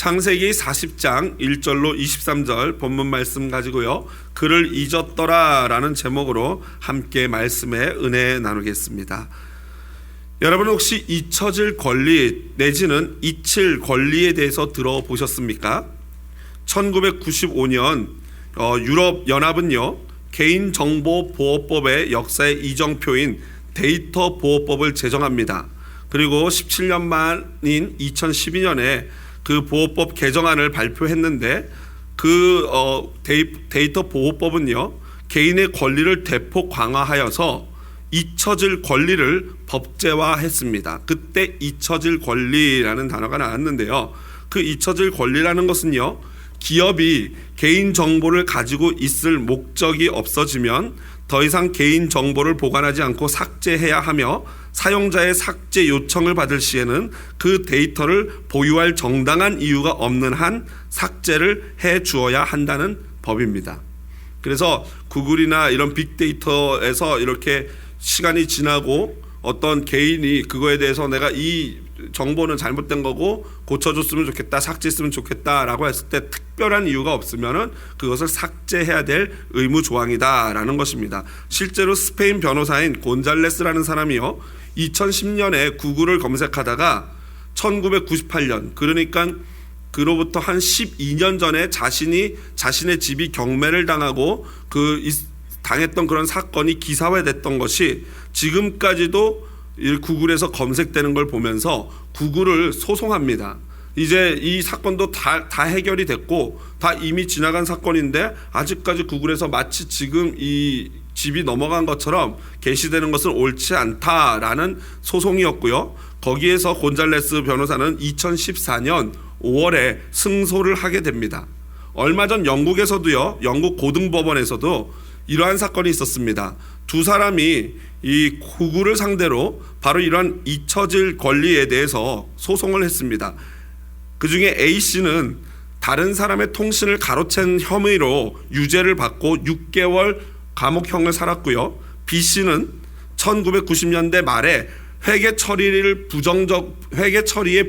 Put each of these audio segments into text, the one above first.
창세기 40장 1절로 23절 본문 말씀 가지고요, 그를 잊었더라 라는 제목으로 함께 말씀의 은혜 나누겠습니다. 여러분 혹시 잊혀질 권리 내지는 잊힐 권리에 대해서 들어보셨습니까? 1995년 유럽연합은요, 개인정보보호법의 역사의 이정표인 데이터보호법을 제정합니다. 그리고 17년 만인 2012년에 그 보호법 개정안을 발표했는데, 그 데이터 보호법은요, 개인의 권리를 대폭 강화하여서 잊혀질 권리를 법제화했습니다. 그때 잊혀질 권리라는 단어가 나왔는데요, 그 잊혀질 권리라는 것은요, 기업이 개인 정보를 가지고 있을 목적이 없어지면 더 이상 개인 정보를 보관하지 않고 삭제해야 하며, 사용자의 삭제 요청을 받을 시에는 그 데이터를 보유할 정당한 이유가 없는 한 삭제를 해 주어야 한다는 법입니다. 그래서 구글이나 이런 빅데이터에서 이렇게 시간이 지나고 어떤 개인이 그거에 대해서 내가 이 정보는 잘못된 거고 고쳐줬으면 좋겠다, 삭제했으면 좋겠다라고 했을 때 특별한 이유가 없으면은 그것을 삭제해야 될 의무 조항이다라는 것입니다. 실제로 스페인 변호사인 곤잘레스라는 사람이요, 2010년에 구글을 검색하다가 1998년, 그러니까 그로부터 한 12년 전에 자신의 집이 경매를 당하고 당했던 그런 사건이 기사화됐던 것이 지금까지도 구글에서 검색되는 걸 보면서 구글을 소송합니다. 이제 이 사건도 다 해결이 됐고 다 이미 지나간 사건인데 아직까지 구글에서 마치 지금 이 집이 넘어간 것처럼 게시되는 것은 옳지 않다라는 소송이었고요. 거기에서 곤잘레스 변호사는 2014년 5월에 승소를 하게 됩니다. 얼마 전 영국에서도요, 영국 고등법원에서도 이러한 사건이 있었습니다. 두 사람이 이 구글을 상대로 바로 이러한 잊혀질 권리에 대해서 소송을 했습니다. 그 중에 A씨는 다른 사람의 통신을 가로챈 혐의로 유죄를 받고 6개월 감옥형을 살았고요. B씨는 1990년대 말에 회계 처리의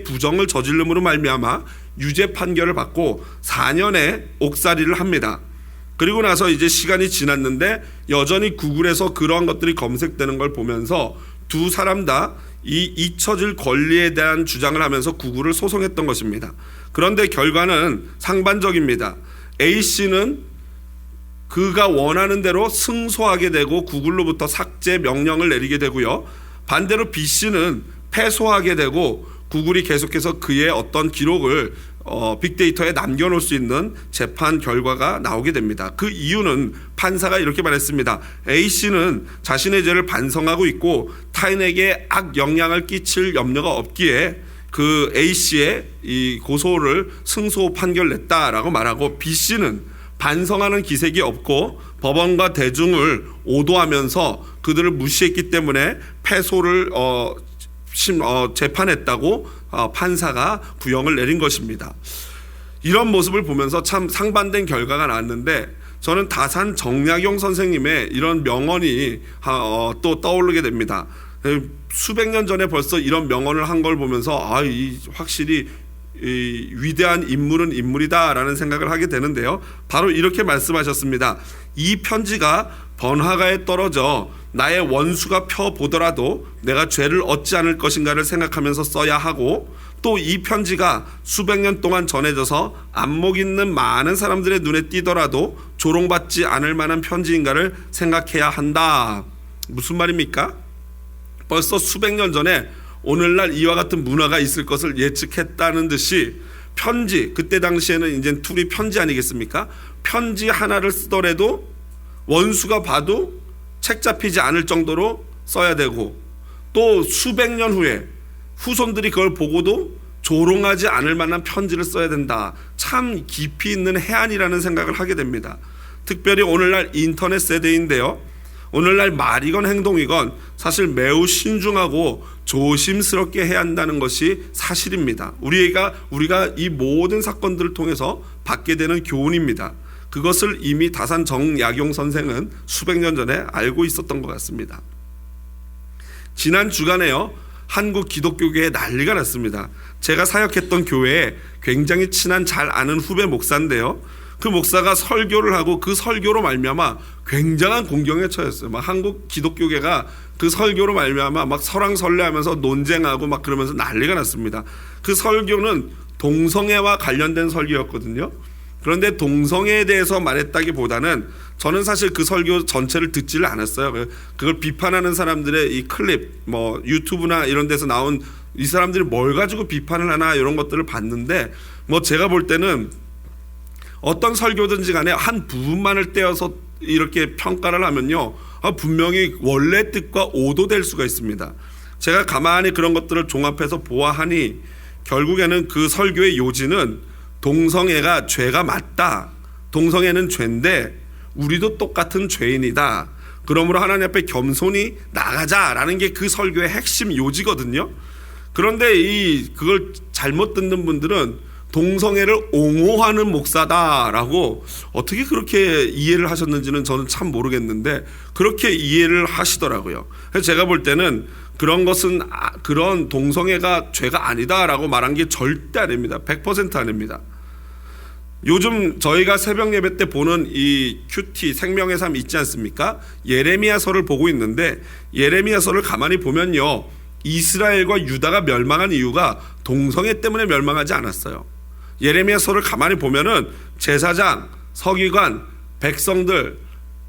부정을 저질름으로 말미암아 유죄 판결을 받고 4년의 옥살이를 합니다. 그리고 나서 이제 시간이 지났는데 여전히 구글에서 그러한 것들이 검색되는 걸 보면서 두 사람 다 이 잊혀질 권리에 대한 주장을 하면서 구글을 소송했던 것입니다. 그런데 결과는 상반적입니다. A씨는 그가 원하는 대로 승소하게 되고 구글로부터 삭제 명령을 내리게 되고요. 반대로 B씨는 패소하게 되고 구글이 계속해서 그의 어떤 기록을 빅데이터에 남겨놓을 수 있는 재판 결과가 나오게 됩니다. 그 이유는 판사가 이렇게 말했습니다. A씨는 자신의 죄를 반성하고 있고 타인에게 악 영향을 끼칠 염려가 없기에 그 A씨의 이 고소를 승소 판결 냈다라고 말하고, B씨는 반성하는 기색이 없고 법원과 대중을 오도하면서 그들을 무시했기 때문에 패소를 재판했다고 판사가 구형을 내린 것입니다. 이런 모습을 보면서 참 상반된 결과가 나왔는데, 저는 다산 정약용 선생님의 이런 명언이 또 떠오르게 됩니다. 수백 년 전에 벌써 이런 명언을 한 걸 보면서 확실히 이 위대한 인물은 인물이다라는 생각을 하게 되는데요. 바로 이렇게 말씀하셨습니다. 이 편지가 번화가에 떨어져 나의 원수가 펴보더라도 내가 죄를 얻지 않을 것인가를 생각하면서 써야 하고, 또 이 편지가 수백 년 동안 전해져서 안목 있는 많은 사람들의 눈에 띄더라도 조롱받지 않을 만한 편지인가를 생각해야 한다. 무슨 말입니까? 벌써 수백 년 전에 오늘날 이와 같은 문화가 있을 것을 예측했다는 듯이 편지, 그때 당시에는 이제 툴이 편지 아니겠습니까? 편지 하나를 쓰더라도 원수가 봐도 책 잡히지 않을 정도로 써야 되고, 또 수백 년 후에 후손들이 그걸 보고도 조롱하지 않을 만한 편지를 써야 된다. 참 깊이 있는 해안이라는 생각을 하게 됩니다. 특별히 오늘날 인터넷 세대인데요, 오늘날 말이건 행동이건 사실 매우 신중하고 조심스럽게 해야 한다는 것이 사실입니다. 우리가 이 모든 사건들을 통해서 받게 되는 교훈입니다. 그것을 이미 다산 정약용 선생은 수백 년 전에 알고 있었던 것 같습니다. 지난 주간에요, 한국 기독교계에 난리가 났습니다. 제가 사역했던 교회에 굉장히 친한 잘 아는 후배 목사인데요. 그 목사가 설교를 하고 그 설교로 말미암아 굉장한 공경에 처했어요. 막 한국 기독교계가 그 설교로 말미암아 막 설왕설래하면서 논쟁하고 막 그러면서 난리가 났습니다. 그 설교는 동성애와 관련된 설교였거든요. 그런데 동성애에 대해서 말했다기보다는 저는 사실 그 설교 전체를 듣지를 않았어요. 그걸 비판하는 사람들의 이 클립, 뭐 유튜브나 이런 데서 나온 이 사람들이 뭘 가지고 비판을 하나 이런 것들을 봤는데, 뭐 제가 볼 때는 어떤 설교든지 간에 한 부분만을 떼어서 이렇게 평가를 하면요, 분명히 원래 뜻과 오도될 수가 있습니다. 제가 가만히 그런 것들을 종합해서 보아하니 결국에는 그 설교의 요지는 동성애가 죄가 맞다. 동성애는 죄인데 우리도 똑같은 죄인이다. 그러므로 하나님 앞에 겸손히 나가자라는 게 그 설교의 핵심 요지거든요. 그런데 그걸 잘못 듣는 분들은 동성애를 옹호하는 목사다라고 어떻게 그렇게 이해를 하셨는지는 저는 참 모르겠는데 그렇게 이해를 하시더라고요. 그래서 제가 볼 때는 그런 것은 그런 동성애가 죄가 아니다라고 말한 게 절대 아닙니다. 100% 아닙니다. 요즘 저희가 새벽 예배 때 보는 이 큐티 생명의 삶 있지 않습니까? 예레미야서를 보고 있는데 예레미야서를 가만히 보면요, 이스라엘과 유다가 멸망한 이유가 동성애 때문에 멸망하지 않았어요. 예레미야서를 가만히 보면은 제사장, 서기관, 백성들,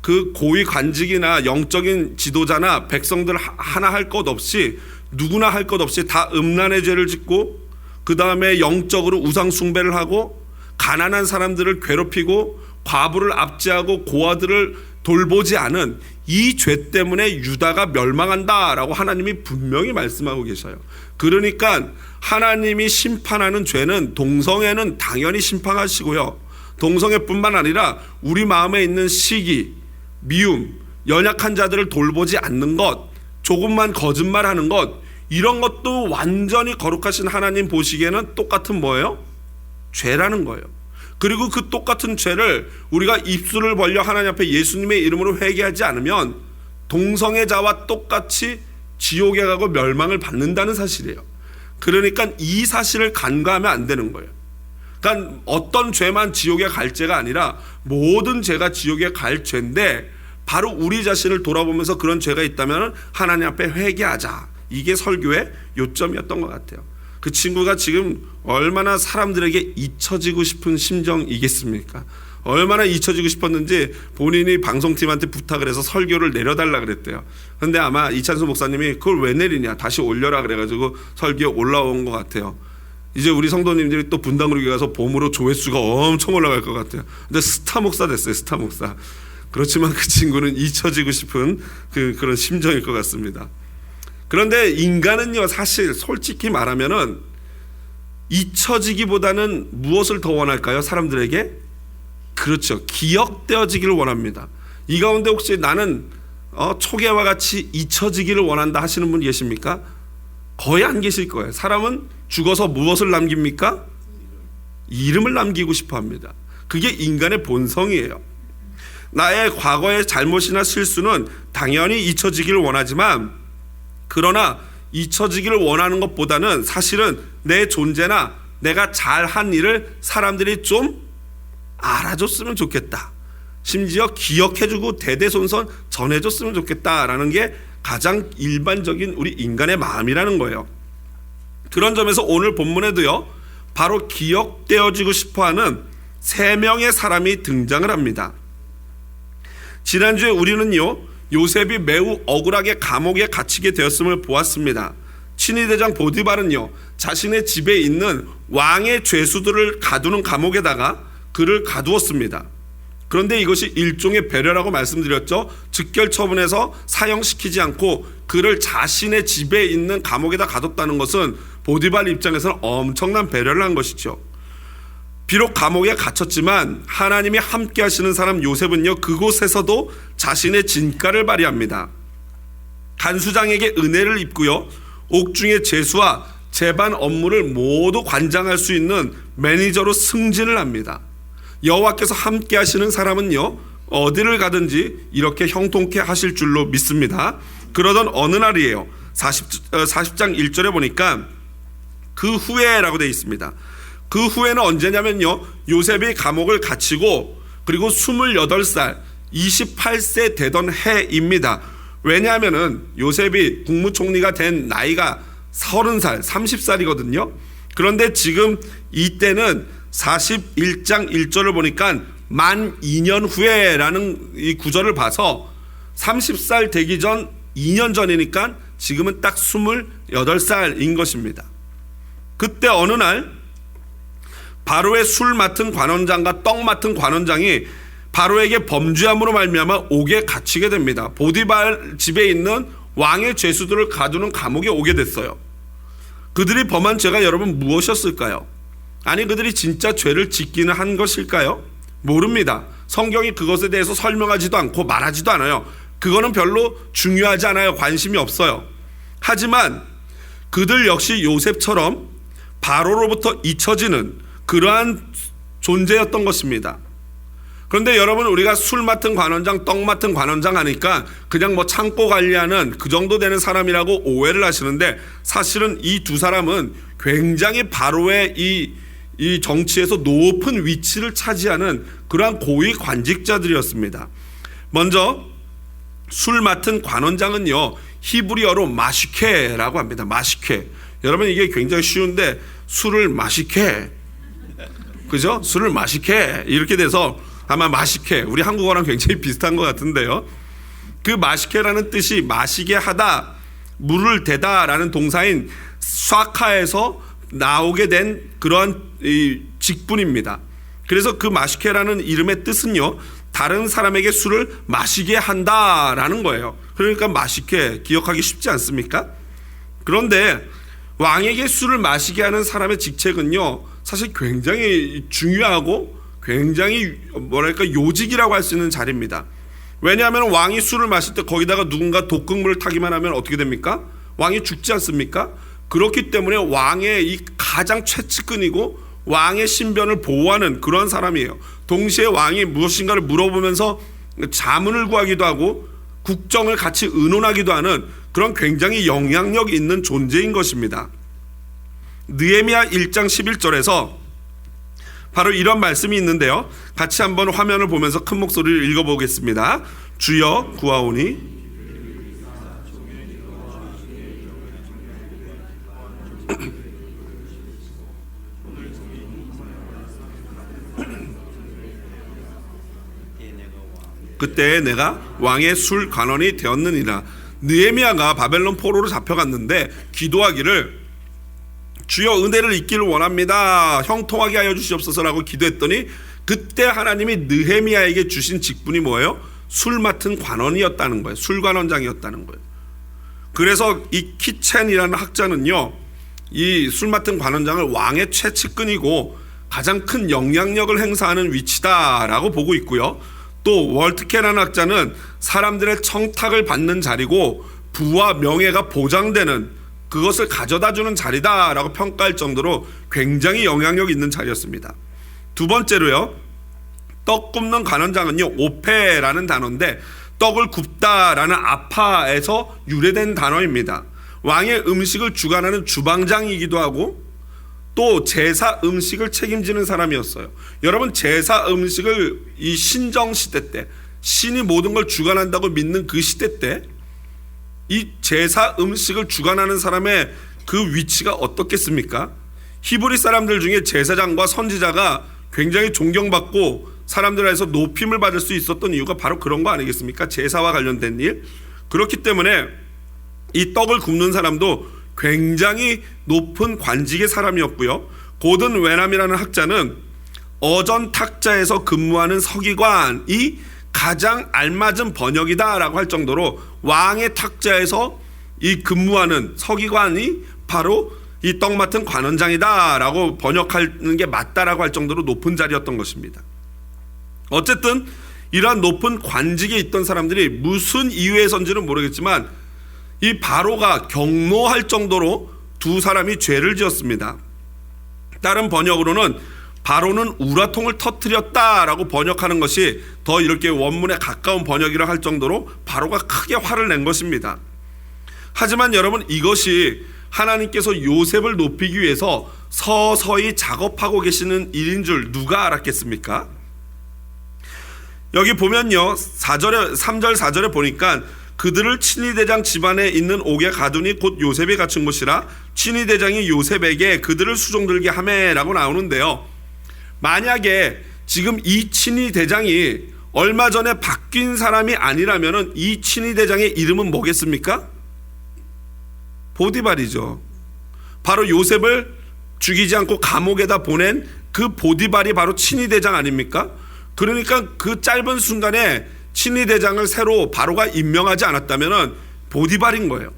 그 고위 관직이나 영적인 지도자나 백성들 하나 할 것 없이, 누구나 할 것 없이 다 음란의 죄를 짓고, 그 다음에 영적으로 우상 숭배를 하고, 가난한 사람들을 괴롭히고, 과부를 압제하고 고아들을 돌보지 않은 이 죄 때문에 유다가 멸망한다라고 하나님이 분명히 말씀하고 계셔요. 그러니까 하나님이 심판하는 죄는, 동성애는 당연히 심판하시고요, 동성애뿐만 아니라 우리 마음에 있는 시기, 미움, 연약한 자들을 돌보지 않는 것, 조금만 거짓말하는 것, 이런 것도 완전히 거룩하신 하나님 보시기에는 똑같은 뭐예요? 죄라는 거예요. 그리고 그 똑같은 죄를 우리가 입술을 벌려 하나님 앞에 예수님의 이름으로 회개하지 않으면 동성애자와 똑같이 지옥에 가고 멸망을 받는다는 사실이에요. 그러니까 이 사실을 간과하면 안 되는 거예요. 그러니까 어떤 죄만 지옥에 갈 죄가 아니라 모든 죄가 지옥에 갈 죄인데, 바로 우리 자신을 돌아보면서 그런 죄가 있다면 하나님 앞에 회개하자. 이게 설교의 요점이었던 것 같아요. 그 친구가 지금 얼마나 사람들에게 잊혀지고 싶은 심정이겠습니까? 얼마나 잊혀지고 싶었는지 본인이 방송팀한테 부탁을 해서 설교를 내려달라 그랬대요. 근데 아마 이찬수 목사님이 그걸 왜 내리냐, 다시 올려라 그래가지고 설교에 올라온 것 같아요. 이제 우리 성도님들이 또 분당그룹에 가서 봄으로 조회수가 엄청 올라갈 것 같아요. 근데 스타 목사 됐어요, 스타 목사. 그렇지만 그 친구는 잊혀지고 싶은 그런 심정일 것 같습니다. 그런데 인간은요, 사실 솔직히 말하면은 잊혀지기보다는 무엇을 더 원할까요? 사람들에게? 그렇죠, 기억되어지기를 원합니다. 이 가운데 혹시 나는 초계와 같이 잊혀지기를 원한다 하시는 분 계십니까? 거의 안 계실 거예요. 사람은 죽어서 무엇을 남깁니까? 이름을 남기고 싶어 합니다. 그게 인간의 본성이에요. 나의 과거의 잘못이나 실수는 당연히 잊혀지기를 원하지만, 그러나 잊혀지기를 원하는 것보다는 사실은 내 존재나 내가 잘한 일을 사람들이 좀 알아줬으면 좋겠다, 심지어 기억해주고 대대손손 전해줬으면 좋겠다라는 게 가장 일반적인 우리 인간의 마음이라는 거예요. 그런 점에서 오늘 본문에도요, 바로 기억되어지고 싶어하는 3명의 사람이 등장을 합니다. 지난주에 우리는요, 요셉이 매우 억울하게 감옥에 갇히게 되었음을 보았습니다. 친위대장 보디발은요, 자신의 집에 있는 왕의 죄수들을 가두는 감옥에다가 그를 가두었습니다. 그런데 이것이 일종의 배려라고 말씀드렸죠. 즉결 처분해서 사형시키지 않고 그를 자신의 집에 있는 감옥에다 가뒀다는 것은 보디발 입장에서는 엄청난 배려를 한 것이죠. 비록 감옥에 갇혔지만 하나님이 함께 하시는 사람 요셉은요, 그곳에서도 자신의 진가를 발휘합니다. 간수장에게 은혜를 입고요, 옥중의 죄수와 재반 업무를 모두 관장할 수 있는 매니저로 승진을 합니다. 여호와께서 함께 하시는 사람은요, 어디를 가든지 이렇게 형통케 하실 줄로 믿습니다. 그러던 어느 날이에요. 40장 1절에 보니까 그 후에라고 되어 있습니다. 그 후에는 언제냐면요, 요셉이 감옥을 갇히고 그리고 28살 28세 되던 해입니다. 왜냐하면은 요셉이 국무총리가 된 나이가 30살 30살이거든요 그런데 지금 이때는 41장 1절을 보니까 만 2년 후에라는 이 구절을 봐서 30살 되기 전 2년 전이니까 지금은 딱 28살인 것입니다. 그때 어느 날 바로의 술 맡은 관원장과 떡 맡은 관원장이 바로에게 범죄함으로 말미암아 옥에 갇히게 됩니다. 보디발 집에 있는 왕의 죄수들을 가두는 감옥에 오게 됐어요. 그들이 범한 죄가 여러분 무엇이었을까요? 아니 그들이 진짜 죄를 짓기는 한 것일까요? 모릅니다. 성경이 그것에 대해서 설명하지도 않고 말하지도 않아요. 그거는 별로 중요하지 않아요. 관심이 없어요. 하지만 그들 역시 요셉처럼 바로로부터 잊혀지는 그러한 존재였던 것입니다. 그런데 여러분 우리가 술 맡은 관원장, 떡 맡은 관원장 하니까 그냥 뭐 창고 관리하는 그 정도 되는 사람이라고 오해를 하시는데 사실은 이 두 사람은 굉장히 바로의 이 정치에서 높은 위치를 차지하는 그러한 고위 관직자들이었습니다. 먼저 술 맡은 관원장은요 히브리어로 마시케라고 합니다. 마시케. 여러분 이게 굉장히 쉬운데 술을 마시케, 그죠? 술을 마시케 이렇게 돼서 아마 마시케 우리 한국어랑 굉장히 비슷한 것 같은데요. 그 마시케라는 뜻이 마시게 하다, 물을 대다 라는 동사인 쏴카에서 나오게 된 그러한 이 직분입니다. 그래서 그 마시케라는 이름의 뜻은요 다른 사람에게 술을 마시게 한다라는 거예요. 그러니까 마시케 기억하기 쉽지 않습니까? 그런데 왕에게 술을 마시게 하는 사람의 직책은요 사실 굉장히 중요하고 굉장히 뭐랄까 요직이라고 할 수 있는 자리입니다. 왜냐하면 왕이 술을 마실 때 거기다가 누군가 독극물을 타기만 하면 어떻게 됩니까? 왕이 죽지 않습니까? 그렇기 때문에 왕의 이 가장 최측근이고 왕의 신변을 보호하는 그런 사람이에요. 동시에 왕이 무엇인가를 물어보면서 자문을 구하기도 하고 국정을 같이 의논하기도 하는 그런 굉장히 영향력 있는 존재인 것입니다. 느헤미야 1장 11절에서 바로 이런 말씀이 있는데요. 같이 한번 화면을 보면서 큰 목소리를 읽어보겠습니다. 주여 구하오니 그때 내가 왕의 술 관원이 되었느니라. 느헤미야가 바벨론 포로로 잡혀갔는데 기도하기를 주여 은혜를 잊기를 원합니다. 형통하게 하여 주시옵소서라고 기도했더니 그때 하나님이 느헤미야에게 주신 직분이 뭐예요? 술 맡은 관원이었다는 거예요. 술관원장이었다는 거예요. 그래서 이 키첸이라는 학자는요 이 술 맡은 관원장을 왕의 최측근이고 가장 큰 영향력을 행사하는 위치다라고 보고 있고요. 또 월트케라는 학자는 사람들의 청탁을 받는 자리고 부와 명예가 보장되는 그것을 가져다주는 자리다라고 평가할 정도로 굉장히 영향력 있는 자리였습니다. 두 번째로요, 떡 굽는 관원장은요 오페라는 단어인데 떡을 굽다라는 아파에서 유래된 단어입니다. 왕의 음식을 주관하는 주방장이기도 하고 또 제사 음식을 책임지는 사람이었어요. 여러분 제사 음식을 이 신정 시대 때 신이 모든 걸 주관한다고 믿는 그 시대 때 이 제사 음식을 주관하는 사람의 그 위치가 어떻겠습니까? 히브리 사람들 중에 제사장과 선지자가 굉장히 존경받고 사람들에서 높임을 받을 수 있었던 이유가 바로 그런 거 아니겠습니까? 제사와 관련된 일. 그렇기 때문에 이 떡을 굽는 사람도 굉장히 높은 관직의 사람이었고요. 고든 웨남이라는 학자는 어전 탁자에서 근무하는 서기관이 가장 알맞은 번역이다라고 할 정도로 왕의 탁자에서 이 근무하는 서기관이 바로 이 떡 맡은 관원장이다라고 번역하는 게 맞다라고 할 정도로 높은 자리였던 것입니다. 어쨌든 이러한 높은 관직에 있던 사람들이 무슨 이유에선지는 모르겠지만 이 바로가 경노할 정도로 두 사람이 죄를 지었습니다. 다른 번역으로는 바로는 우라통을 터뜨렸다라고 번역하는 것이 더 이렇게 원문에 가까운 번역이라 할 정도로 바로가 크게 화를 낸 것입니다. 하지만 여러분, 이것이 하나님께서 요셉을 높이기 위해서 서서히 작업하고 계시는 일인 줄 누가 알았겠습니까? 여기 보면요, 3절 4절에 보니까 그들을 친위대장 집안에 있는 옥에 가두니 곧 요셉이 갇힌 곳이라 친위대장이 요셉에게 그들을 수종들게 하매라고 나오는데요, 만약에 지금 이 친위대장이 얼마 전에 바뀐 사람이 아니라면 이 친위대장의 이름은 뭐겠습니까? 보디발이죠. 바로 요셉을 죽이지 않고 감옥에다 보낸 그 보디발이 바로 친위대장 아닙니까? 그러니까 그 짧은 순간에 친위대장을 새로 바로가 임명하지 않았다면 보디발인 거예요.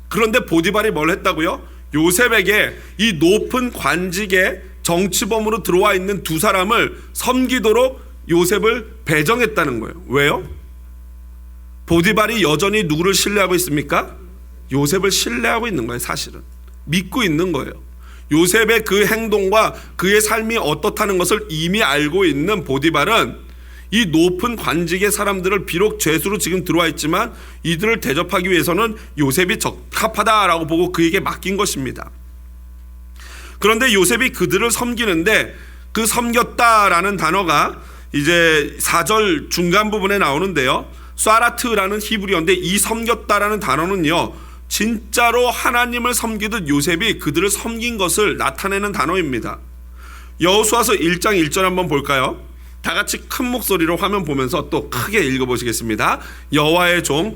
그런데 보디발이 뭘 했다고요? 요셉에게 이 높은 관직에 정치범으로 들어와 있는 두 사람을 섬기도록 요셉을 배정했다는 거예요. 왜요? 보디발이 여전히 누구를 신뢰하고 있습니까? 요셉을 신뢰하고 있는 거예요. 사실은 믿고 있는 거예요. 요셉의 그 행동과 그의 삶이 어떻다는 것을 이미 알고 있는 보디발은 이 높은 관직의 사람들을 비록 죄수로 지금 들어와 있지만 이들을 대접하기 위해서는 요셉이 적합하다라고 보고 그에게 맡긴 것입니다. 그런데 요셉이 그들을 섬기는데 그 섬겼다라는 단어가 이제 4절 중간 부분에 나오는데요, 쏴라트라는 히브리어인데 이 섬겼다라는 단어는요, 진짜로 하나님을 섬기듯 요셉이 그들을 섬긴 것을 나타내는 단어입니다. 여호수아서 1장 1절 한번 볼까요? 다 같이 큰 목소리로 화면 보면서 또 크게 읽어보시겠습니다. 여호와의 종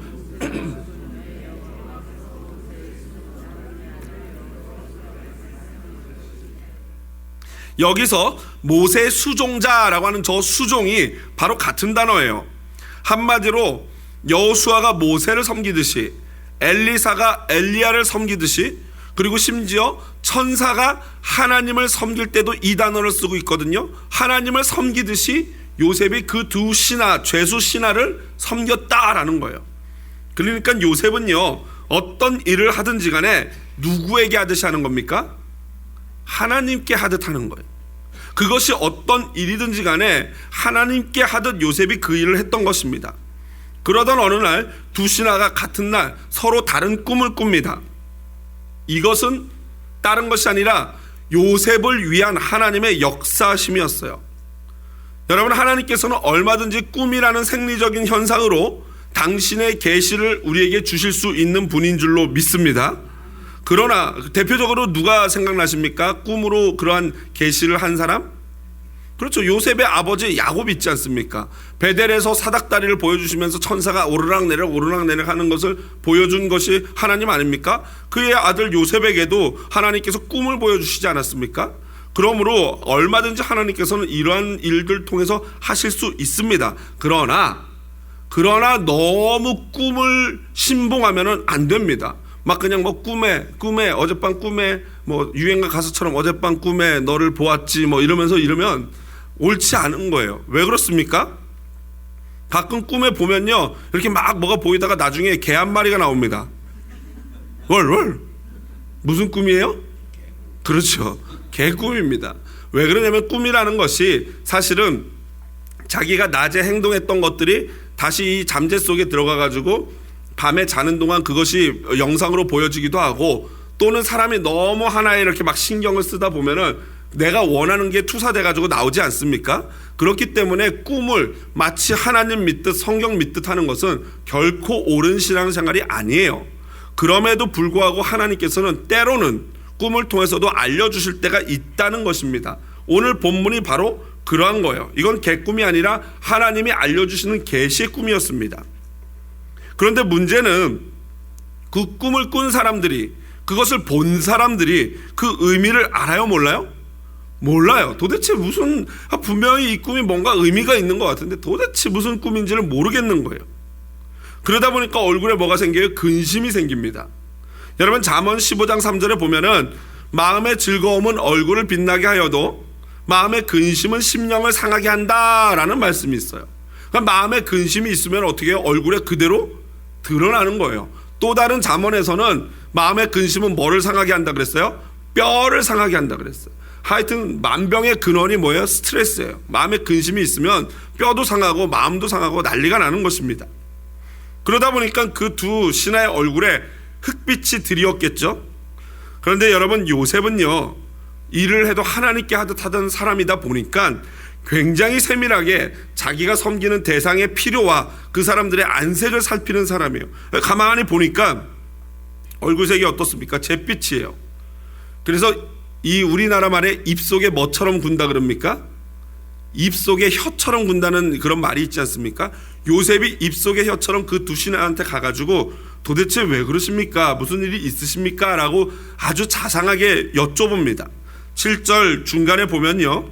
여기서 모세 수종자라고 하는 저 수종이 바로 같은 단어예요. 한마디로 여호수아가 모세를 섬기듯이, 엘리사가 엘리야를 섬기듯이, 그리고 심지어 천사가 하나님을 섬길 때도 이 단어를 쓰고 있거든요. 하나님을 섬기듯이 요셉이 그 두 신하, 죄수 신하를 섬겼다라는 거예요. 그러니까 요셉은요, 어떤 일을 하든지 간에 누구에게 하듯이 하는 겁니까? 하나님께 하듯 하는 거예요. 그것이 어떤 일이든지 간에 하나님께 하듯 요셉이 그 일을 했던 것입니다. 그러던 어느 날 두 신하가 같은 날 서로 다른 꿈을 꿉니다. 이것은 다른 것이 아니라 요셉을 위한 하나님의 역사심이었어요. 여러분, 하나님께서는 얼마든지 꿈이라는 생리적인 현상으로 당신의 계시를 우리에게 주실 수 있는 분인 줄로 믿습니다. 그러나 대표적으로 누가 생각나십니까? 꿈으로 그러한 계시를 한 사람? 그렇죠. 요셉의 아버지 야곱 있지 않습니까? 베델에서 사닥다리를 보여주시면서 천사가 오르락내리락 하는 것을 보여준 것이 하나님 아닙니까? 그의 아들 요셉에게도 하나님께서 꿈을 보여주시지 않았습니까? 그러므로 얼마든지 하나님께서는 이러한 일들 통해서 하실 수 있습니다. 그러나 너무 꿈을 신봉하면 안 됩니다. 막 그냥 뭐 꿈에 어젯밤 꿈에 뭐 유행가 가수처럼 어젯밤 꿈에 너를 보았지 뭐 이러면 옳지 않은 거예요. 왜 그렇습니까? 가끔 꿈에 보면요, 이렇게 막 뭐가 보이다가 나중에 개 한 마리가 나옵니다. 월 무슨 꿈이에요? 그렇죠, 개 꿈입니다. 왜 그러냐면 꿈이라는 것이 사실은 자기가 낮에 행동했던 것들이 다시 이 잠재 속에 들어가 가지고 밤에 자는 동안 그것이 영상으로 보여지기도 하고, 또는 사람이 너무 하나에 이렇게 막 신경을 쓰다 보면은 내가 원하는 게 투사돼 가지고 나오지 않습니까? 그렇기 때문에 꿈을 마치 하나님 믿듯 성경 믿듯 하는 것은 결코 옳은 신앙생활이 아니에요. 그럼에도 불구하고 하나님께서는 때로는 꿈을 통해서도 알려주실 때가 있다는 것입니다. 오늘 본문이 바로 그러한 거예요. 이건 개꿈이 아니라 하나님이 알려주시는 계시의 꿈이었습니다. 그런데 문제는 그 꿈을 꾼 사람들이, 그것을 본 사람들이 그 의미를 알아요, 몰라요? 몰라요. 도대체 무슨, 분명히 이 꿈이 뭔가 의미가 있는 것 같은데 도대체 무슨 꿈인지를 모르겠는 거예요. 그러다 보니까 얼굴에 뭐가 생겨요? 근심이 생깁니다. 여러분, 잠언 15장 3절에 보면은 마음의 즐거움은 얼굴을 빛나게 하여도 마음의 근심은 심령을 상하게 한다라는 말씀이 있어요. 그러니까 마음의 근심이 있으면 어떻게 해요? 얼굴에 그대로 드러나는 거예요. 또 다른 잠언에서는 마음의 근심은 뭐를 상하게 한다 그랬어요? 뼈를 상하게 한다 그랬어요. 하여튼 만병의 근원이 뭐예요? 스트레스예요. 마음에 근심이 있으면 뼈도 상하고 마음도 상하고 난리가 나는 것입니다. 그러다 보니까 그 두 신하의 얼굴에 흑빛이 들이었겠죠. 그런데 여러분, 요셉은요, 일을 해도 하나님께 하듯 하던 사람이다 보니까 굉장히 세밀하게 자기가 섬기는 대상의 필요와 그 사람들의 안색을 살피는 사람이에요. 가만히 보니까 얼굴색이 어떻습니까? 잿빛이에요. 그래서 이 우리나라 말에 입속에 뭐처럼 군다 그럽니까? 입속에 혀처럼 군다는 그런 말이 있지 않습니까? 요셉이 입속에 혀처럼 그 두 신하한테 가가지고 도대체 왜 그러십니까? 무슨 일이 있으십니까? 라고 아주 자상하게 여쭤봅니다. 7절 중간에 보면요,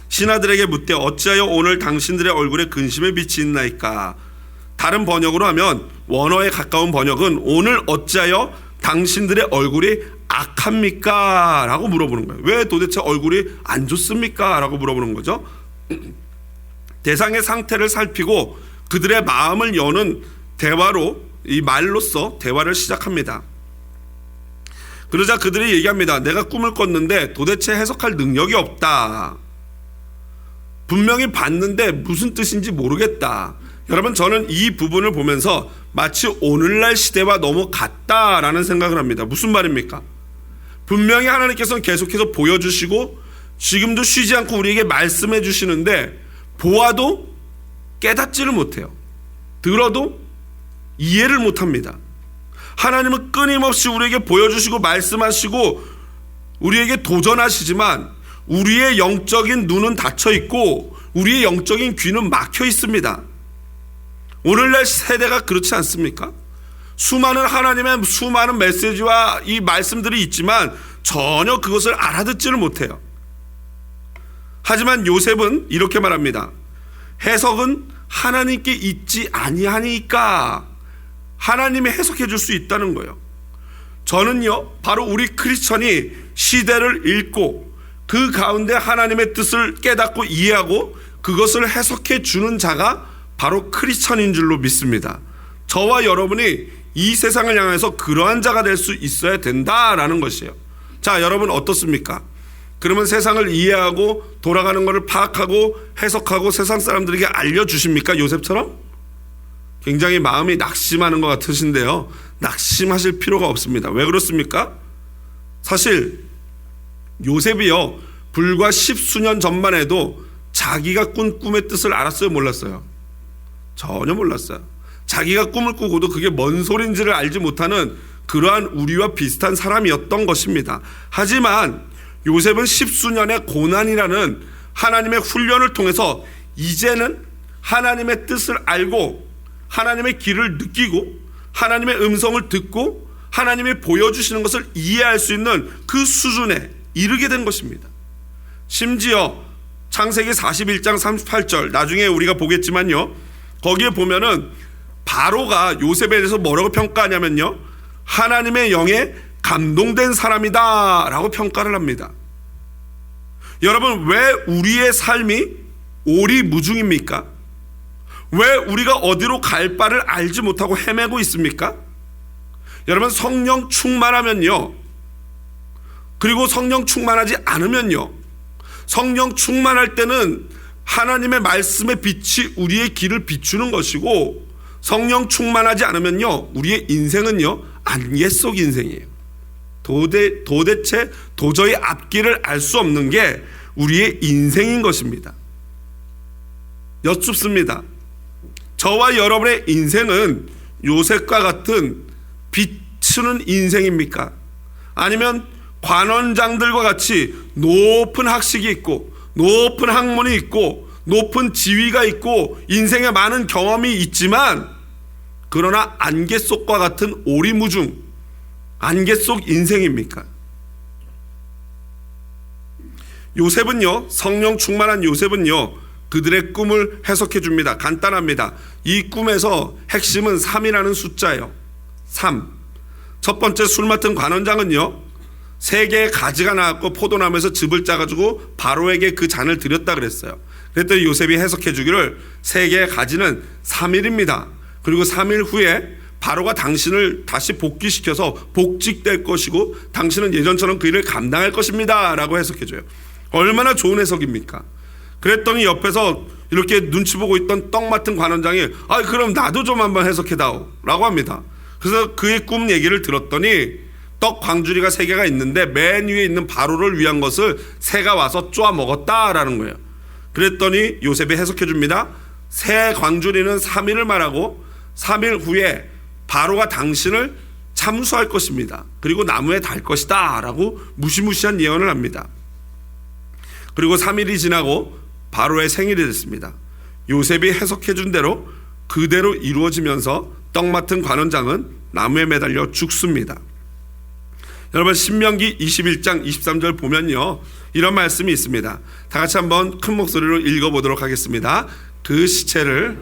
신하들에게 묻되 어찌하여 오늘 당신들의 얼굴에 근심의 빛이 있나이까? 다른 번역으로 하면, 원어에 가까운 번역은 오늘 어찌하여 당신들의 얼굴이 악합니까? 라고 물어보는 거예요. 왜 도대체 얼굴이 안 좋습니까? 라고 물어보는 거죠. 대상의 상태를 살피고 그들의 마음을 여는 대화로, 이 말로써 대화를 시작합니다. 그러자 그들이 얘기합니다. 내가 꿈을 꿨는데 도대체 해석할 능력이 없다. 분명히 봤는데 무슨 뜻인지 모르겠다. 여러분, 저는 이 부분을 보면서 마치 오늘날 시대와 너무 같다라는 생각을 합니다. 무슨 말입니까? 분명히 하나님께서는 계속해서 보여주시고 지금도 쉬지 않고 우리에게 말씀해 주시는데 보아도 깨닫지를 못해요. 들어도 이해를 못합니다. 하나님은 끊임없이 우리에게 보여주시고 말씀하시고 우리에게 도전하시지만 우리의 영적인 눈은 닫혀 있고 우리의 영적인 귀는 막혀 있습니다. 오늘날 세대가 그렇지 않습니까? 수많은 하나님의 수많은 메시지와 이 말씀들이 있지만 전혀 그것을 알아듣지를 못해요. 하지만 요셉은 이렇게 말합니다. 해석은 하나님께 있지 아니하니까 하나님이 해석해 줄 수 있다는 거예요. 저는요, 바로 우리 크리스천이 시대를 읽고 그 가운데 하나님의 뜻을 깨닫고 이해하고 그것을 해석해 주는 자가 바로 크리스천인 줄로 믿습니다. 저와 여러분이 이 세상을 향해서 그러한 자가 될 수 있어야 된다라는 것이에요. 자, 여러분 어떻습니까? 그러면 세상을 이해하고 돌아가는 것을 파악하고 해석하고 세상 사람들에게 알려주십니까? 요셉처럼? 굉장히 마음이 낙심하는 것 같으신데요, 낙심하실 필요가 없습니다. 왜 그렇습니까? 사실 요셉이요, 불과 10수년 전만 해도 자기가 꾼 꿈의 뜻을 알았어요, 몰랐어요? 전혀 몰랐어요. 자기가 꿈을 꾸고도 그게 뭔 소린지를 알지 못하는 그러한 우리와 비슷한 사람이었던 것입니다. 하지만 요셉은 10수년의 고난이라는 하나님의 훈련을 통해서 이제는 하나님의 뜻을 알고 하나님의 길을 느끼고 하나님의 음성을 듣고 하나님이 보여주시는 것을 이해할 수 있는 그 수준에 이르게 된 것입니다. 심지어 창세기 41장 38절, 나중에 우리가 보겠지만요, 거기에 보면은 바로가 요셉에 대해서 뭐라고 평가하냐면요, 하나님의 영에 감동된 사람이다 라고 평가를 합니다. 여러분, 왜 우리의 삶이 오리무중입니까? 왜 우리가 어디로 갈 바를 알지 못하고 헤매고 있습니까? 여러분, 성령 충만하면요, 그리고 성령 충만하지 않으면요, 성령 충만할 때는 하나님의 말씀의 빛이 우리의 길을 비추는 것이고 성령 충만하지 않으면요, 우리의 인생은요, 안개 속 인생이에요. 도저히 앞길을 알 수 없는 게 우리의 인생인 것입니다. 여쭙습니다. 저와 여러분의 인생은 요셉과 같은 비추는 인생입니까? 아니면 관원장들과 같이 높은 학식이 있고 높은 학문이 있고 높은 지위가 있고 인생에 많은 경험이 있지만 그러나 안개 속과 같은 오리무중, 안개 속 인생입니까? 요셉은요, 성령 충만한 요셉은요, 그들의 꿈을 해석해 줍니다. 간단합니다. 이 꿈에서 핵심은 3이라는 숫자예요. 3. 첫 번째 술 맡은 관원장은요, 3개의 가지가 나왔고 포도나무에서 즙을 짜가지고 바로에게 그 잔을 드렸다 그랬어요. 그랬더니 요셉이 해석해 주기를 3개의 가지는 3일입니다. 그리고 3일 후에 바로가 당신을 다시 복귀시켜서 복직될 것이고 당신은 예전처럼 그 일을 감당할 것입니다 라고 해석해줘요. 얼마나 좋은 해석입니까? 그랬더니 옆에서 이렇게 눈치 보고 있던 떡 맡은 관원장이 그럼 나도 좀 한번 해석해다오 라고 합니다. 그래서 그의 꿈 얘기를 들었더니 떡 광주리가 3개가 있는데 맨 위에 있는 바로를 위한 것을 새가 와서 쪼아 먹었다라는 거예요. 그랬더니 요셉이 해석해 줍니다. 새 광주리는 3일을 말하고 3일 후에 바로가 당신을 참수할 것입니다. 그리고 나무에 달 것이다 라고 무시무시한 예언을 합니다. 그리고 3일이 지나고 바로의 생일이 됐습니다. 요셉이 해석해 준 대로 그대로 이루어지면서 떡 맡은 관원장은 나무에 매달려 죽습니다. 여러분, 신명기 21장 23절 보면요, 이런 말씀이 있습니다. 다 같이 한번 큰 목소리로 읽어보도록 하겠습니다. 그 시체를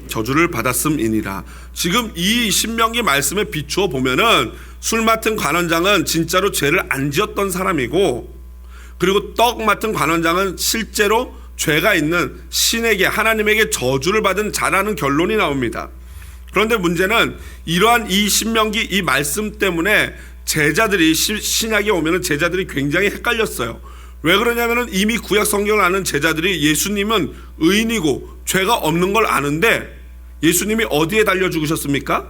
저주를 받았음이니라. 지금 이 신명기 말씀에 비추어 보면은 술 맡은 관원장은 진짜로 죄를 안 지었던 사람이고, 그리고 떡 맡은 관원장은 실제로 죄가 있는 신에게, 하나님에게 저주를 받은 자라는 결론이 나옵니다. 그런데 문제는 이러한 이 신명기 이 말씀 때문에 제자들이, 신약에 오면은 제자들이 굉장히 헷갈렸어요. 왜 그러냐면은 이미 구약 성경을 아는 제자들이 예수님은 의인이고 죄가 없는 걸 아는데 예수님이 어디에 달려 죽으셨습니까?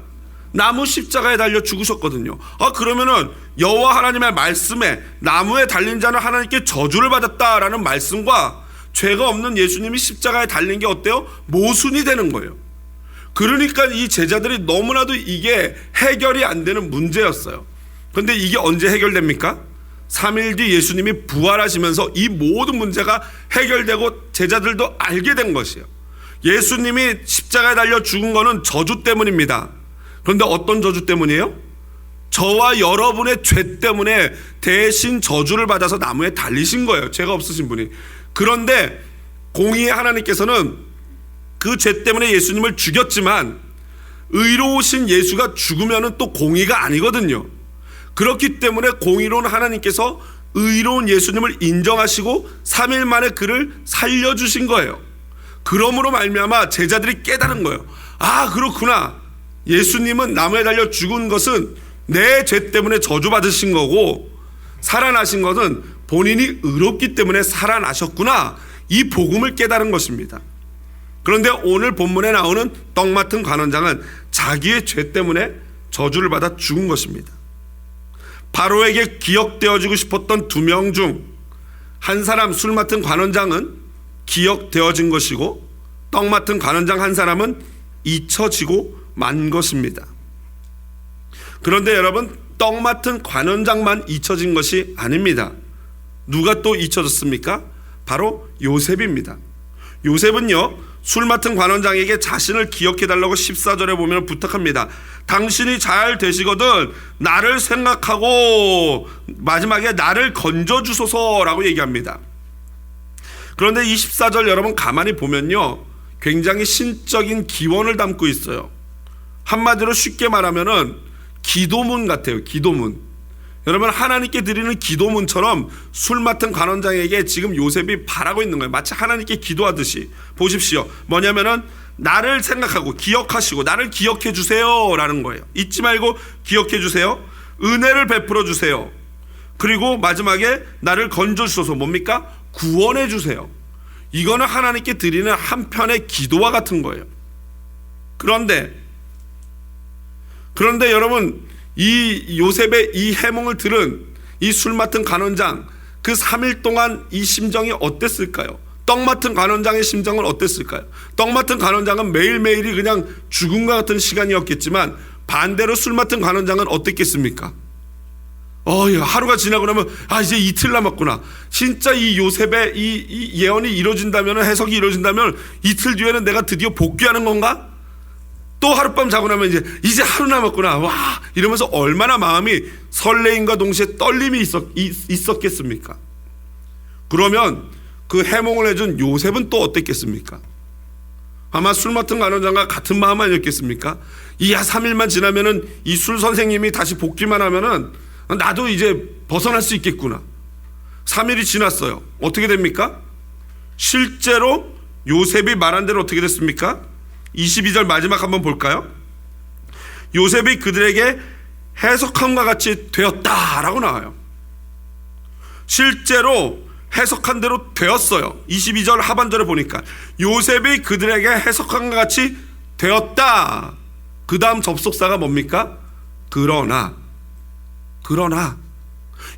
나무 십자가에 달려 죽으셨거든요. 그러면은 여호와 하나님의 말씀에 나무에 달린 자는 하나님께 저주를 받았다라는 말씀과 죄가 없는 예수님이 십자가에 달린 게 어때요? 모순이 되는 거예요. 그러니까 이 제자들이 너무나도 이게 해결이 안 되는 문제였어요. 그런데 이게 언제 해결됩니까? 3일 뒤 예수님이 부활하시면서 이 모든 문제가 해결되고 제자들도 알게 된 것이에요. 예수님이 십자가에 달려 죽은 거는 저주 때문입니다. 그런데 어떤 저주 때문이에요? 저와 여러분의 죄 때문에 대신 저주를 받아서 나무에 달리신 거예요. 죄가 없으신 분이. 그런데 공의의 하나님께서는 그 죄 때문에 예수님을 죽였지만 의로우신 예수가 죽으면 또 공의가 아니거든요. 그렇기 때문에 공의로운 하나님께서 의로운 예수님을 인정하시고 3일 만에 그를 살려주신 거예요. 그러므로 말미암아 제자들이 깨달은 거예요. 그렇구나. 예수님은 나무에 달려 죽은 것은 내 죄 때문에 저주받으신 거고, 살아나신 것은 본인이 의롭기 때문에 살아나셨구나. 이 복음을 깨달은 것입니다. 그런데 오늘 본문에 나오는 떡 맡은 관원장은 자기의 죄 때문에 저주를 받아 죽은 것입니다. 바로에게 기억되어지고 싶었던 2명 중 한 사람, 술 맡은 관원장은 기억되어진 것이고, 떡 맡은 관원장 한 사람은 잊혀지고 만 것입니다. 그런데 여러분, 떡 맡은 관원장만 잊혀진 것이 아닙니다. 누가 또 잊혀졌습니까? 바로 요셉입니다. 요셉은요, 술 맡은 관원장에게 자신을 기억해달라고 14절에 보면 부탁합니다. 당신이 잘 되시거든 나를 생각하고 마지막에 나를 건져주소서라고 얘기합니다. 그런데 이 14절 여러분 가만히 보면요, 굉장히 신적인 기원을 담고 있어요. 한마디로 쉽게 말하면은 기도문 같아요. 기도문. 여러분, 하나님께 드리는 기도문처럼 술 맡은 관원장에게 지금 요셉이 바라고 있는 거예요. 마치 하나님께 기도하듯이. 보십시오. 뭐냐면은 나를 생각하고 기억하시고 나를 기억해 주세요 라는 거예요. 잊지 말고 기억해 주세요. 은혜를 베풀어 주세요. 그리고 마지막에 나를 건져 주셔서 뭡니까? 구원해 주세요. 이거는 하나님께 드리는 한편의 기도와 같은 거예요. 그런데 여러분, 이 요셉의 이 해몽을 들은 이 술 맡은 관원장, 그 3일 동안 이 심정이 어땠을까요? 떡 맡은 관원장의 심정은 어땠을까요? 떡 맡은 관원장은 매일매일이 그냥 죽음과 같은 시간이었겠지만 반대로 술 맡은 관원장은 어땠겠습니까? 하루가 지나고 나면 이제 이틀 남았구나. 진짜 이 요셉의 이 예언이 이루어진다면, 해석이 이루어진다면 이틀 뒤에는 내가 드디어 복귀하는 건가? 또 하룻밤 자고 나면 이제 하루 남았구나. 와, 이러면서 얼마나 마음이 설레임과 동시에 떨림이 있었겠습니까? 그러면 그 해몽을 해준 요셉은 또 어땠겠습니까? 아마 술 맡은 관원장과 같은 마음 아니었겠습니까? 3일만 지나면은 이 술 선생님이 다시 복귀만 하면은 나도 이제 벗어날 수 있겠구나. 3일이 지났어요. 어떻게 됩니까? 실제로 요셉이 말한 대로 어떻게 됐습니까? 22절 마지막 한번 볼까요? 요셉이 그들에게 해석함과 같이 되었다라고 나와요. 실제로 해석한 대로 되었어요. 22절 하반절에 보니까 요셉이 그들에게 해석한 것 같이 되었다. 그 다음 접속사가 뭡니까? 그러나.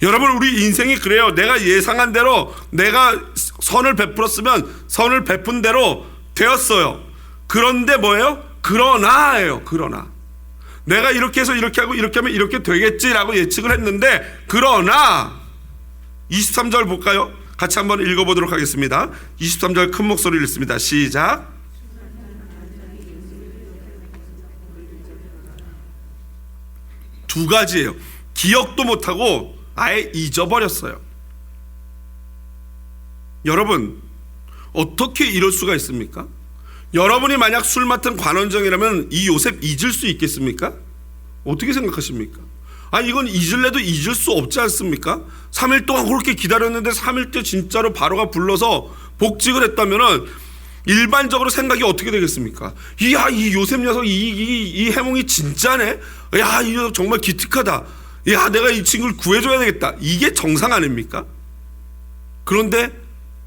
여러분, 우리 인생이 그래요. 내가 예상한 대로, 내가 선을 베풀었으면 선을 베푼 대로 되었어요. 그런데 뭐예요? 그러나예요. 그러나. 내가 이렇게 해서 이렇게 하고 이렇게 하면 이렇게 되겠지라고 예측을 했는데, 그러나 23절 볼까요? 같이 한번 읽어보도록 하겠습니다. 23절 큰 목소리를 읽습니다. 시작. 두 가지예요. 기억도 못하고 아예 잊어버렸어요. 여러분, 어떻게 이럴 수가 있습니까? 여러분이 만약 술 맡은 관원장이라면 이 요셉 잊을 수 있겠습니까? 어떻게 생각하십니까? 이건 잊을래도 잊을 수 없지 않습니까? 3일 동안 그렇게 기다렸는데 3일 때 진짜로 바로가 불러서 복직을 했다면은 일반적으로 생각이 어떻게 되겠습니까? 이야, 이 요셉 녀석, 이 해몽이 진짜네? 야, 이 녀석 정말 기특하다. 야, 내가 이 친구를 구해줘야 되겠다. 이게 정상 아닙니까? 그런데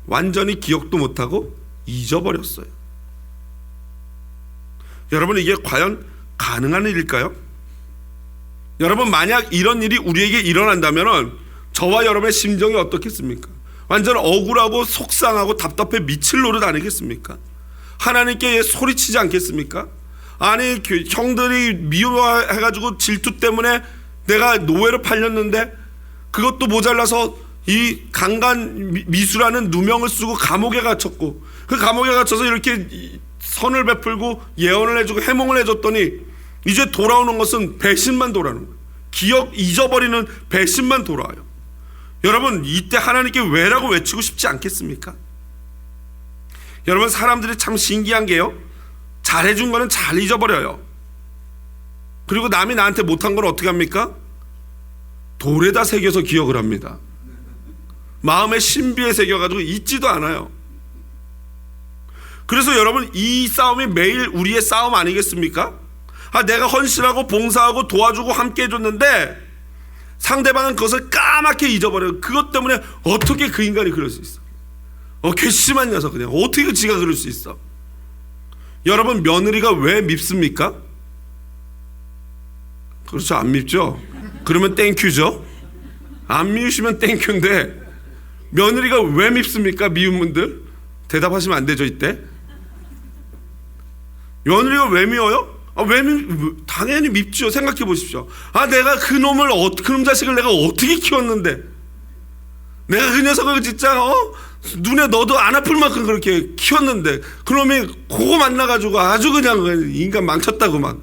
완전히 기억도 못하고 잊어버렸어요. 여러분, 이게 과연 가능한 일일까요? 여러분, 만약 이런 일이 우리에게 일어난다면 저와 여러분의 심정이 어떻겠습니까? 완전 억울하고 속상하고 답답해 미칠 노릇 아니겠습니까? 하나님께 소리치지 않겠습니까? 아니, 형들이 미워해가지고 질투 때문에 내가 노예로 팔렸는데 그것도 모자라서 이 강간 미수라는 누명을 쓰고 감옥에 갇혔고, 그 감옥에 갇혀서 이렇게 선을 베풀고 예언을 해주고 해몽을 해줬더니 이제 돌아오는 것은 배신만 돌아오는 거예요. 기억 잊어버리는 배신만 돌아와요. 여러분, 이때 하나님께 왜라고 외치고 싶지 않겠습니까? 여러분, 사람들이 참 신기한 게요, 잘해준 거는 잘 잊어버려요. 그리고 남이 나한테 못한 걸 어떻게 합니까? 돌에다 새겨서 기억을 합니다. 마음의 신비에 새겨가지고 잊지도 않아요. 그래서 여러분, 이 싸움이 매일 우리의 싸움 아니겠습니까? 내가 헌신하고 봉사하고 도와주고 함께 해줬는데 상대방은 그것을 까맣게 잊어버려요. 그것 때문에 어떻게 그 인간이 그럴 수 있어? 괘씸한 녀석, 그냥 어떻게 지가 그럴 수 있어? 여러분, 며느리가 왜 밉습니까? 그렇죠, 안 밉죠? 그러면 땡큐죠? 안 미우시면 땡큐인데 며느리가 왜 밉습니까? 미운 분들 대답하시면 안 되죠. 이때 며느리가 왜 미워요? 당연히 밉죠. 생각해 보십시오. 내가 그놈 자식을 내가 어떻게 키웠는데, 내가 그 녀석을 진짜 눈에 넣어도 안 아플 만큼 그렇게 키웠는데 그놈이 그거 만나가지고 아주 그냥 인간 망쳤다고만.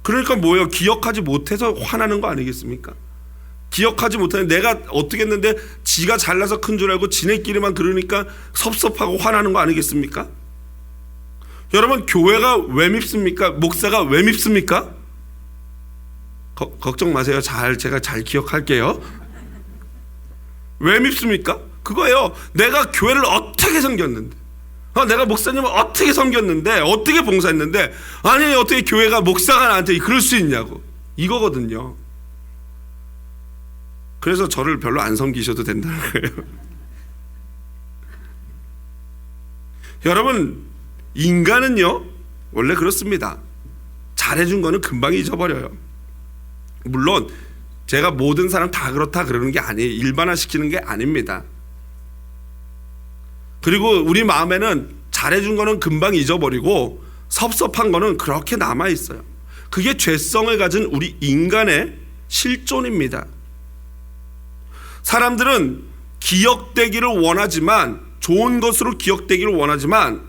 그러니까 뭐예요? 기억하지 못해서 화나는 거 아니겠습니까? 기억하지 못하는, 내가 어떻게 했는데 지가 잘나서 큰 줄 알고 지네끼리만 그러니까 섭섭하고 화나는 거 아니겠습니까? 여러분, 교회가 왜 밉습니까? 목사가 왜 밉습니까? 걱정 마세요. 제가 잘 기억할게요. 왜 밉습니까? 그거예요. 내가 교회를 어떻게 섬겼는데, 내가 목사님을 어떻게 섬겼는데, 어떻게 봉사했는데, 아니 어떻게 교회가 목사가 나한테 그럴 수 있냐고, 이거거든요. 그래서 저를 별로 안 섬기셔도 된다는 거예요. 여러분, 인간은요 원래 그렇습니다. 잘해준 거는 금방 잊어버려요. 물론 제가 모든 사람 다 그렇다 그러는 게 아니에요. 일반화시키는 게 아닙니다. 그리고 우리 마음에는 잘해준 거는 금방 잊어버리고 섭섭한 거는 그렇게 남아있어요. 그게 죄성을 가진 우리 인간의 실존입니다. 사람들은 기억되기를 원하지만, 좋은 것으로 기억되기를 원하지만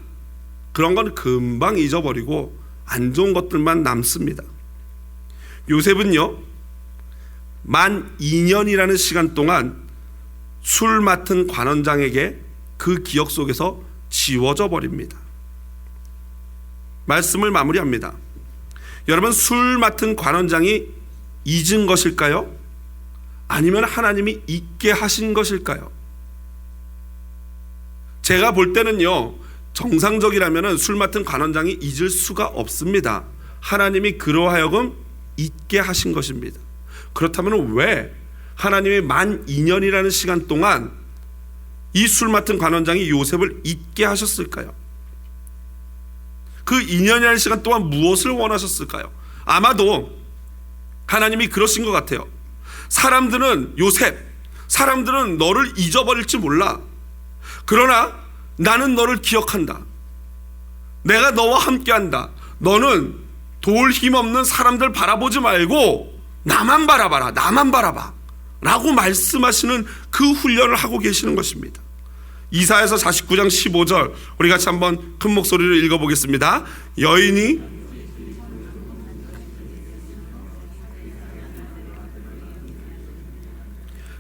그런 건 금방 잊어버리고 안 좋은 것들만 남습니다. 요셉은요, 만 2년이라는 시간 동안 술 맡은 관원장에게 그 기억 속에서 지워져 버립니다. 말씀을 마무리합니다. 여러분, 술 맡은 관원장이 잊은 것일까요? 아니면 하나님이 잊게 하신 것일까요? 제가 볼 때는요, 정상적이라면 술 맡은 관원장이 잊을 수가 없습니다. 하나님이 그로 하여금 잊게 하신 것입니다. 그렇다면 왜 하나님이 만 2년이라는 시간 동안 이 술 맡은 관원장이 요셉을 잊게 하셨을까요? 그 2년이라는 시간 동안 무엇을 원하셨을까요? 아마도 하나님이 그러신 것 같아요. 사람들은 너를 잊어버릴지 몰라. 그러나 나는 너를 기억한다. 내가 너와 함께한다. 너는 도울 힘없는 사람들 바라보지 말고 나만 바라봐라. 나만 바라봐 라고 말씀하시는 그 훈련을 하고 계시는 것입니다. 이사야서 49장 15절 우리 같이 한번 큰 목소리로 읽어보겠습니다. 여인이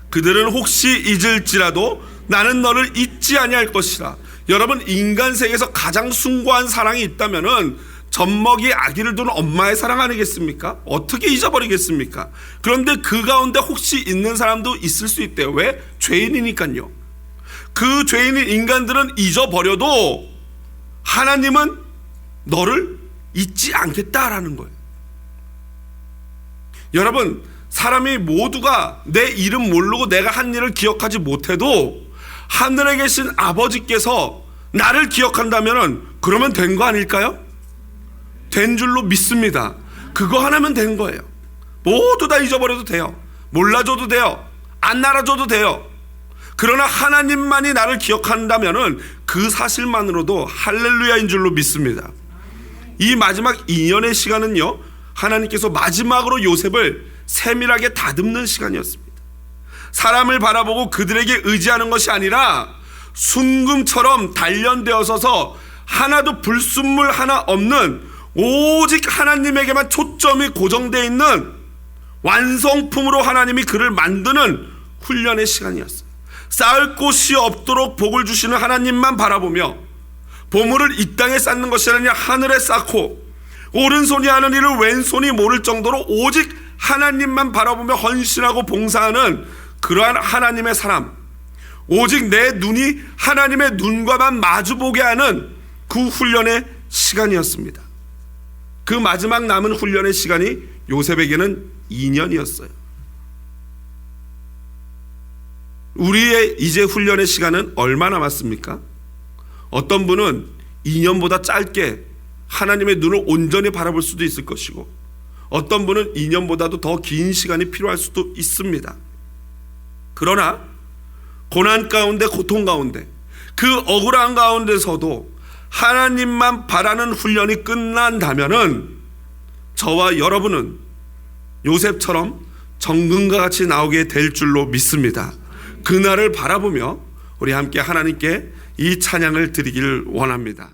그들은 혹시 잊을지라도 나는 너를 잊지 아니할 것이라. 여러분, 인간 세계에서 가장 숭고한 사랑이 있다면은 젖먹이 아기를 둔 엄마의 사랑 아니겠습니까? 어떻게 잊어버리겠습니까? 그런데 그 가운데 혹시 있는 사람도 있을 수 있대요. 왜? 죄인이니까요. 그 죄인인 인간들은 잊어버려도 하나님은 너를 잊지 않겠다라는 거예요. 여러분, 사람이 모두가 내 이름 모르고 내가 한 일을 기억하지 못해도 하늘에 계신 아버지께서 나를 기억한다면 그러면 된 거 아닐까요? 된 줄로 믿습니다. 그거 하나면 된 거예요. 모두 다 잊어버려도 돼요. 몰라줘도 돼요. 안 알아줘도 돼요. 그러나 하나님만이 나를 기억한다면 그 사실만으로도 할렐루야인 줄로 믿습니다. 이 마지막 2년의 시간은요, 하나님께서 마지막으로 요셉을 세밀하게 다듬는 시간이었습니다. 사람을 바라보고 그들에게 의지하는 것이 아니라 순금처럼 단련되어서서 하나도 불순물 하나 없는 오직 하나님에게만 초점이 고정되어 있는 완성품으로 하나님이 그를 만드는 훈련의 시간이었어요. 쌓을 곳이 없도록 복을 주시는 하나님만 바라보며 보물을 이 땅에 쌓는 것이 아니라 하늘에 쌓고 오른손이 하는 일을 왼손이 모를 정도로 오직 하나님만 바라보며 헌신하고 봉사하는 그러한 하나님의 사람, 오직 내 눈이 하나님의 눈과만 마주보게 하는 그 훈련의 시간이었습니다. 그 마지막 남은 훈련의 시간이 요셉에게는 2년이었어요. 우리의 이제 훈련의 시간은 얼마 남았습니까? 어떤 분은 2년보다 짧게 하나님의 눈을 온전히 바라볼 수도 있을 것이고, 어떤 분은 2년보다도 더 긴 시간이 필요할 수도 있습니다. 그러나 고난 가운데, 고통 가운데, 그 억울한 가운데서도 하나님만 바라는 훈련이 끝난다면은 저와 여러분은 요셉처럼 정금과 같이 나오게 될 줄로 믿습니다. 그날을 바라보며 우리 함께 하나님께 이 찬양을 드리기를 원합니다.